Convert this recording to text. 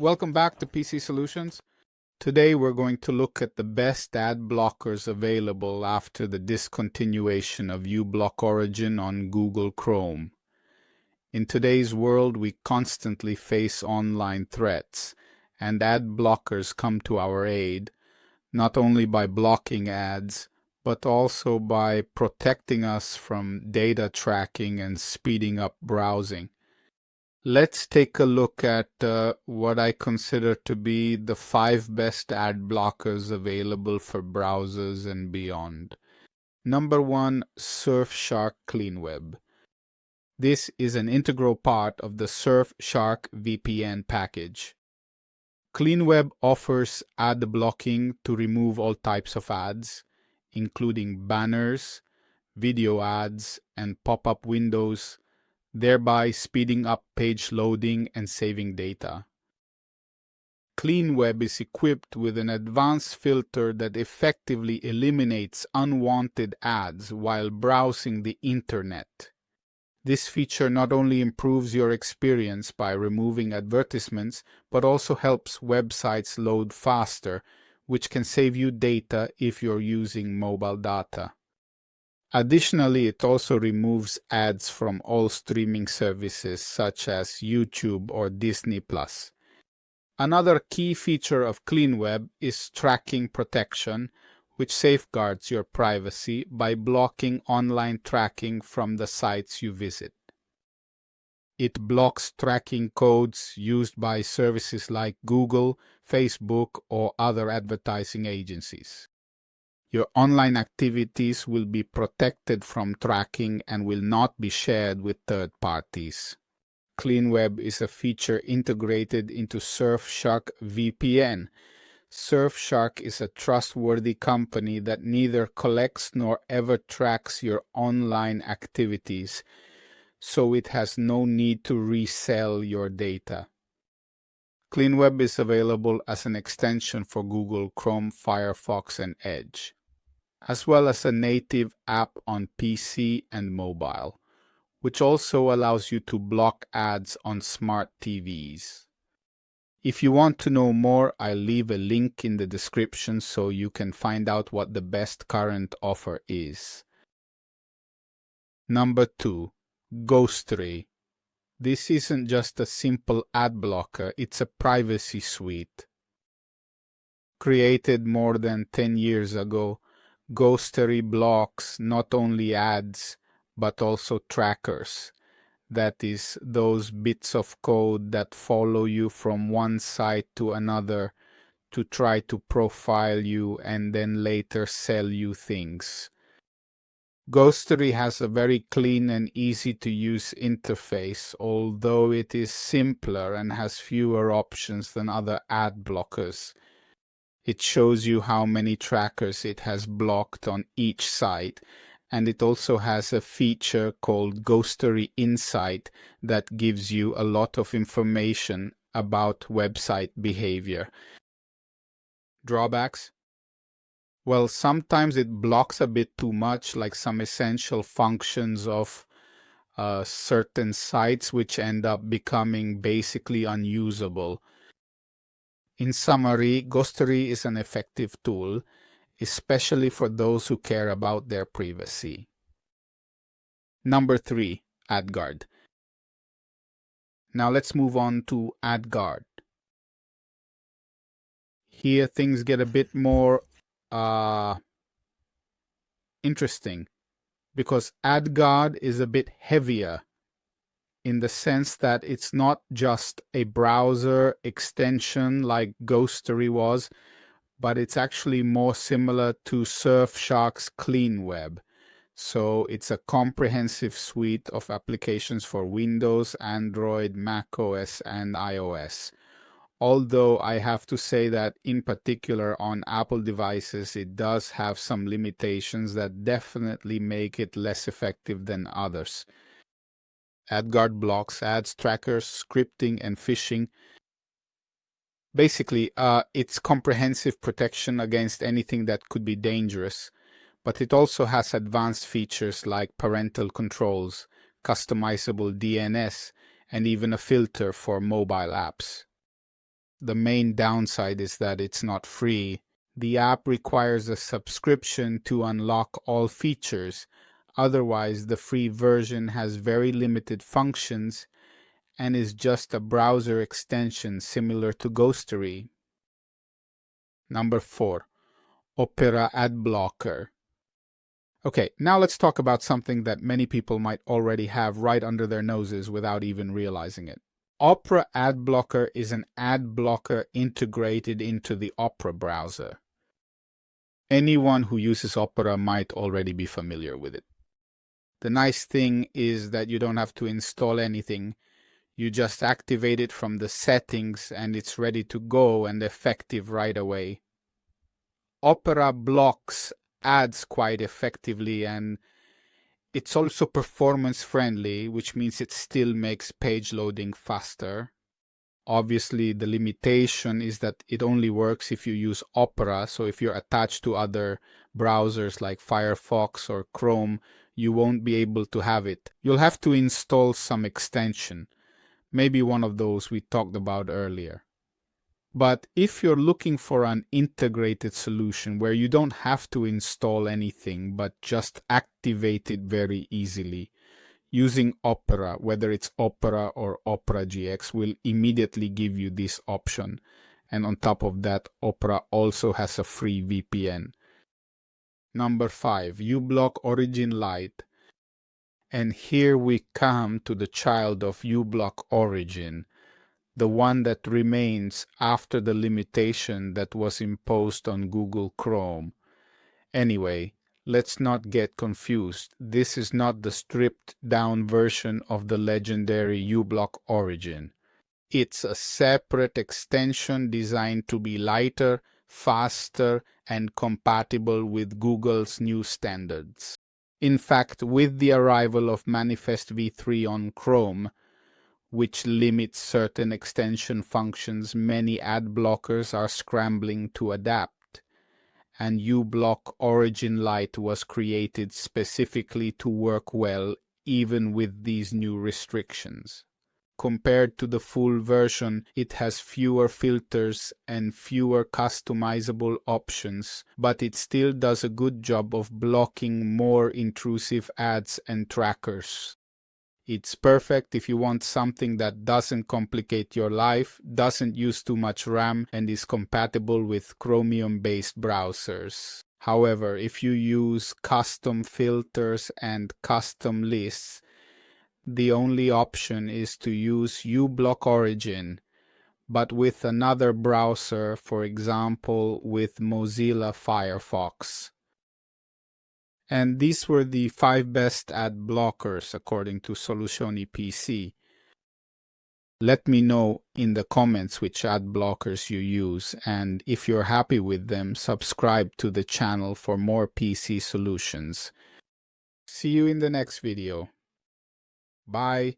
Welcome back to PC Solutions. Today we're going to look at the best ad blockers available after the discontinuation of uBlock Origin on Google Chrome. In today's world, we constantly face online threats, and ad blockers come to our aid, not only by blocking ads, but also by protecting us from data tracking and speeding up browsing. Let's take a look at what I consider to be the 5 best ad blockers available for browsers and beyond. Number 1, Surfshark Clean Web. This is an integral part of the Surfshark VPN package. Clean Web offers ad blocking to remove all types of ads, including banners, video ads, and pop-up windows, thereby speeding up page loading and saving data. Clean Web is equipped with an advanced filter that effectively eliminates unwanted ads while browsing the internet. This feature not only improves your experience by removing advertisements, but also helps websites load faster, which can save you data if you're using mobile data. Additionally, it also removes ads from all streaming services such as YouTube or Disney+. Another key feature of Clean Web is tracking protection, which safeguards your privacy by blocking online tracking from the sites you visit. It blocks tracking codes used by services like Google, Facebook, or other advertising agencies. Your online activities will be protected from tracking and will not be shared with third parties. Clean Web is a feature integrated into Surfshark VPN. Surfshark is a trustworthy company that neither collects nor ever tracks your online activities, so it has no need to resell your data. Clean Web is available as an extension for Google Chrome, Firefox, and Edge, as well as a native app on PC and mobile, which also allows you to block ads on smart TVs. If you want to know more, I'll leave a link in the description so you can find out what the best current offer is. Number 2, Ghostery. This isn't just a simple ad blocker, it's a privacy suite. Created more than 10 years ago, Ghostery blocks not only ads, but also trackers. That is, those bits of code that follow you from one site to another to try to profile you and then later sell you things. Ghostery has a very clean and easy-to-use interface, although it is simpler and has fewer options than other ad blockers. It shows you how many trackers it has blocked on each site, and it also has a feature called Ghostery Insight that gives you a lot of information about website behavior. Drawbacks? Well, sometimes it blocks a bit too much, like some essential functions of certain sites, which end up becoming basically unusable. In summary, Ghostery is an effective tool, especially for those who care about their privacy. Number 3, AdGuard. Now let's move on to AdGuard. Here things get a bit more interesting, because AdGuard is a bit heavier in the sense that it's not just a browser extension like Ghostery was, but it's actually more similar to Surfshark's Clean Web. So it's a comprehensive suite of applications for Windows, Android, macOS, and iOS. Although I have to say that in particular on Apple devices, it does have some limitations that definitely make it less effective than others. AdGuard blocks ads, trackers, scripting, and phishing. Basically, it's comprehensive protection against anything that could be dangerous, but it also has advanced features like parental controls, customizable DNS, and even a filter for mobile apps. The main downside is that it's not free. The app requires a subscription to unlock all features. Otherwise, the free version has very limited functions and is just a browser extension similar to Ghostery. Number 4. Opera AdBlocker. Okay, now let's talk about something that many people might already have right under their noses without even realizing it. Opera AdBlocker is an ad blocker integrated into the Opera browser. Anyone who uses Opera might already be familiar with it. The nice thing is that you don't have to install anything. You just activate it from the settings and it's ready to go and effective right away. Opera blocks ads quite effectively, and it's also performance friendly, which means it still makes page loading faster. Obviously, the limitation is that it only works if you use Opera, so if you're attached to other browsers like Firefox or Chrome, you won't be able to have it. You'll have to install some extension, maybe one of those we talked about earlier. But if you're looking for an integrated solution where you don't have to install anything but just activate it very easily, using Opera, whether it's Opera or Opera GX, will immediately give you this option. And on top of that, Opera also has a free VPN. Number 5. uBlock Origin Lite. And here we come to the child of uBlock Origin, the one that remains after the limitation that was imposed on Google Chrome. Anyway, let's not get confused. This is not the stripped-down version of the legendary uBlock Origin. It's a separate extension designed to be lighter, faster, and compatible with Google's new standards. In fact, with the arrival of Manifest v3 on Chrome, which limits certain extension functions, many ad blockers are scrambling to adapt. And uBlock Origin Lite was created specifically to work well even with these new restrictions. Compared to the full version, it has fewer filters and fewer customizable options, but it still does a good job of blocking more intrusive ads and trackers. It's perfect if you want something that doesn't complicate your life, doesn't use too much RAM, and is compatible with Chromium-based browsers. However, if you use custom filters and custom lists, the only option is to use uBlock Origin, but with another browser, for example, with Mozilla Firefox. And these were the 5 best ad blockers according to Soluzioni PC. Let me know in the comments which ad blockers you use, and if you're happy with them, subscribe to the channel for more PC solutions. See you in the next video. Bye.